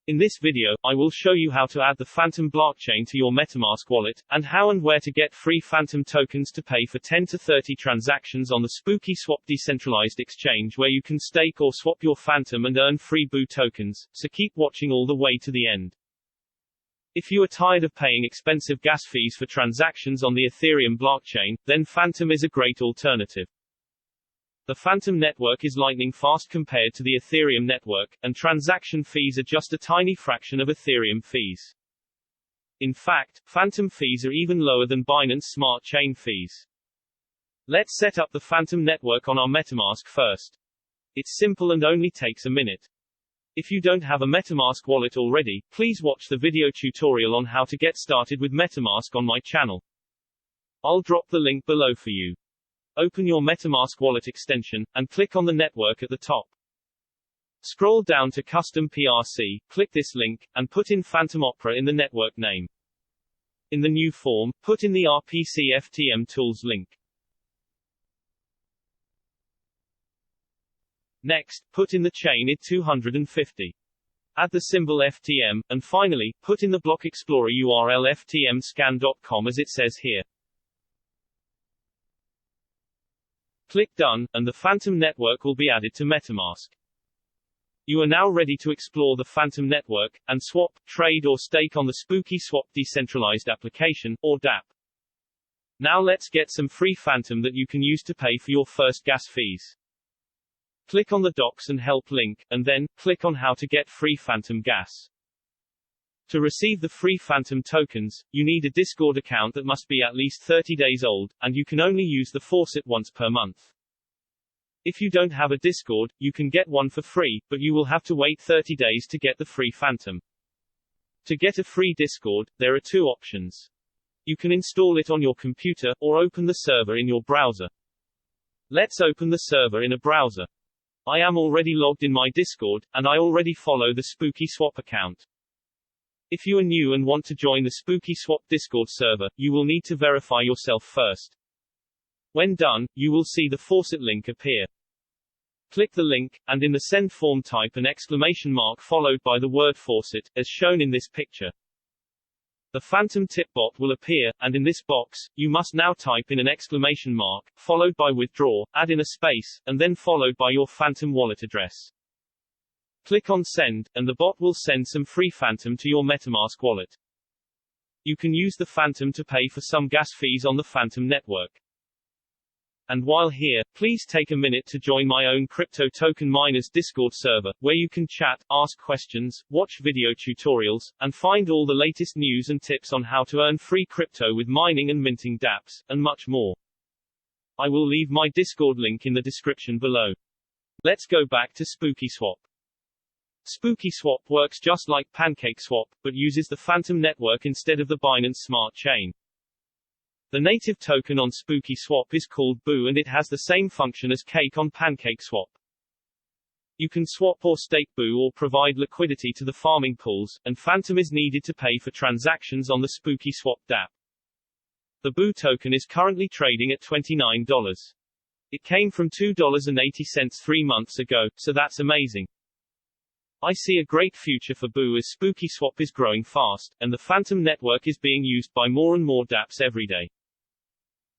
In this video, I will show you how to add the Fantom blockchain to your Metamask wallet, and how and where to get free Fantom tokens to pay for 10 to 30 transactions on the Spookyswap decentralized exchange, where you can stake or swap your Fantom and earn free BOO tokens, so keep watching all the way to the end. If you are tired of paying expensive gas fees for transactions on the Ethereum blockchain, then Fantom is a great alternative. The Fantom network is lightning fast compared to the Ethereum network, and transaction fees are just a tiny fraction of Ethereum fees. In fact, Fantom fees are even lower than Binance Smart Chain fees. Let's set up the Fantom network on our Metamask first. It's simple and only takes a minute. If you don't have a Metamask wallet already, please watch the video tutorial on how to get started with Metamask on my channel. I'll drop the link below for you. Open your Metamask wallet extension, and click on the network at the top. Scroll down to Custom PRC, click this link, and put in Fantom Opera in the network name. In the new form, put in the RPC FTM Tools link. Next, put in the chain ID 250. Add the symbol FTM, and finally, put in the block explorer URL ftmscan.com as it says here. Click Done, and the Fantom network will be added to Metamask. You are now ready to explore the Fantom network, and swap, trade or stake on the Spookyswap decentralized application, or DApp. Now let's get some free Fantom that you can use to pay for your first gas fees. Click on the Docs and Help link, and then, click on How to get free Fantom gas. To receive the free Fantom tokens, you need a Discord account that must be at least 30 days old, and you can only use the faucet once per month. If you don't have a Discord, you can get one for free, but you will have to wait 30 days to get the free Fantom. To get a free Discord, there are two options. You can install it on your computer, or open the server in your browser. Let's open the server in a browser. I am already logged in my Discord, and I already follow the Spookyswap account. If you are new and want to join the Spookyswap Discord server, you will need to verify yourself first. When done, you will see the faucet link appear. Click the link, and in the send form type an exclamation mark followed by the word faucet, as shown in this picture. The Fantom tip bot will appear, and in this box, you must now type in an exclamation mark, followed by withdraw, add in a space, and then followed by your Fantom wallet address. Click on Send, and the bot will send some free Fantom to your Metamask wallet. You can use the Fantom to pay for some gas fees on the Fantom network. And while here, please take a minute to join my own crypto token miners Discord server, where you can chat, ask questions, watch video tutorials, and find all the latest news and tips on how to earn free crypto with mining and minting dApps, and much more. I will leave my Discord link in the description below. Let's go back to Spookyswap. Spookyswap works just like PancakeSwap, but uses the Fantom network instead of the Binance Smart Chain. The native token on Spookyswap is called BOO, and it has the same function as Cake on PancakeSwap. You can swap or stake BOO or provide liquidity to the farming pools, and Fantom is needed to pay for transactions on the Spookyswap DApp. The BOO token is currently trading at $29. It came from $2.80 3 months ago, so that's amazing. I see a great future for BOO as Spookyswap is growing fast, and the Fantom network is being used by more and more dApps every day.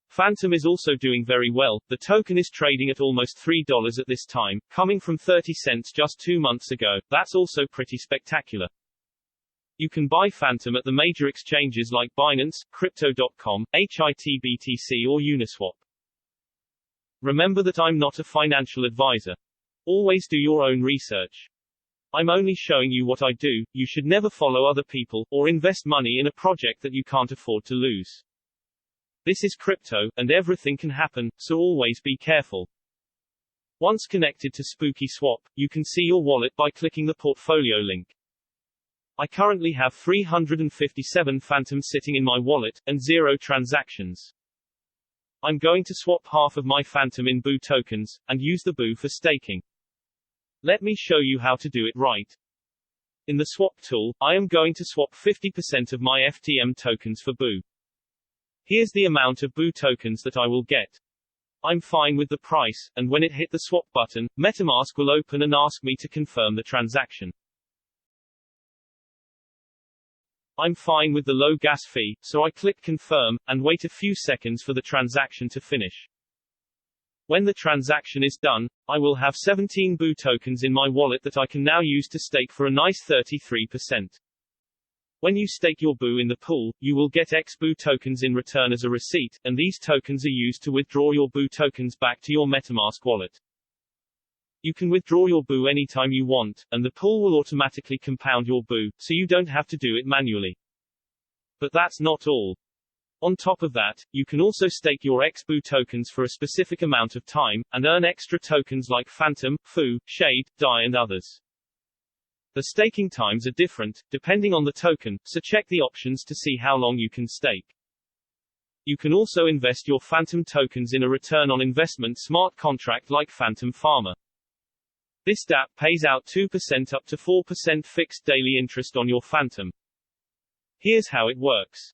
Fantom is also doing very well. The token is trading at almost $3 at this time, coming from 30 cents just 2 months ago. That's also pretty spectacular. You can buy Fantom at the major exchanges like Binance, Crypto.com, HITBTC or Uniswap. Remember that I'm not a financial advisor. Always do your own research. I'm only showing you what I do. You should never follow other people, or invest money in a project that you can't afford to lose. This is crypto, and everything can happen, so always be careful. Once connected to Spookyswap, you can see your wallet by clicking the portfolio link. I currently have 357 Fantom sitting in my wallet, and 0 transactions. I'm going to swap half of my Fantom in BOO tokens, and use the BOO for staking. Let me show you how to do it right. In the swap tool, I am going to swap 50% of my FTM tokens for BOO. Here's the amount of BOO tokens that I will get. I'm fine with the price, and when it hit the swap button, Metamask will open and ask me to confirm the transaction. I'm fine with the low gas fee, so I click confirm, and wait a few seconds for the transaction to finish. When the transaction is done, I will have 17 BOO tokens in my wallet that I can now use to stake for a nice 33%. When you stake your BOO in the pool, you will get X BOO tokens in return as a receipt, and these tokens are used to withdraw your BOO tokens back to your Metamask wallet. You can withdraw your BOO anytime you want, and the pool will automatically compound your BOO, so you don't have to do it manually. But that's not all. On top of that, you can also stake your XBOO tokens for a specific amount of time, and earn extra tokens like Fantom, Foo, Shade, DAI and others. The staking times are different, depending on the token, so check the options to see how long you can stake. You can also invest your Fantom tokens in a return on investment smart contract like Fantom Farmer. This DApp pays out 2% up to 4% fixed daily interest on your Fantom. Here's how it works.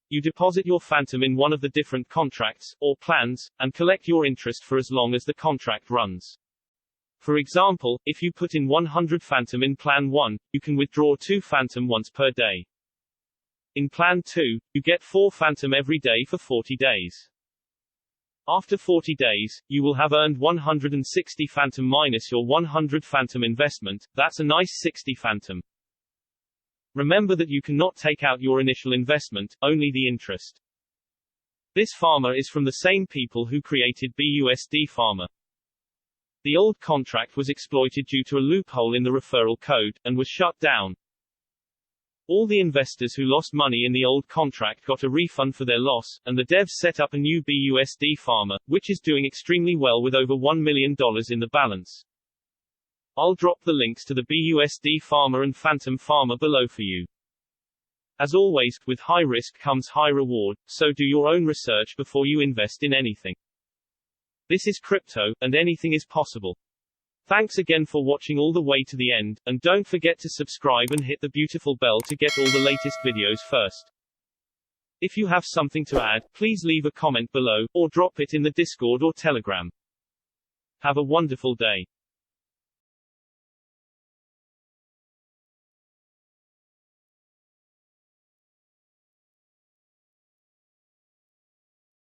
You deposit your Fantom in one of the different contracts, or plans, and collect your interest for as long as the contract runs. For example, if you put in 100 Fantom in Plan 1, you can withdraw 2 Fantom once per day. In Plan 2, you get 4 Fantom every day for 40 days. After 40 days, you will have earned 160 Fantom minus your 100 Fantom investment. That's a nice 60 Fantom. Remember that you cannot take out your initial investment, only the interest. This farmer is from the same people who created BUSD Farmer. The old contract was exploited due to a loophole in the referral code, and was shut down. All the investors who lost money in the old contract got a refund for their loss, and the devs set up a new BUSD Farmer, which is doing extremely well with over $1 million in the balance. I'll drop the links to the BUSD Farmer and Fantom Farmer below for you. As always, with high risk comes high reward, so do your own research before you invest in anything. This is crypto, and anything is possible. Thanks again for watching all the way to the end, and don't forget to subscribe and hit the beautiful bell to get all the latest videos first. If you have something to add, please leave a comment below, or drop it in the Discord or Telegram. Have a wonderful day.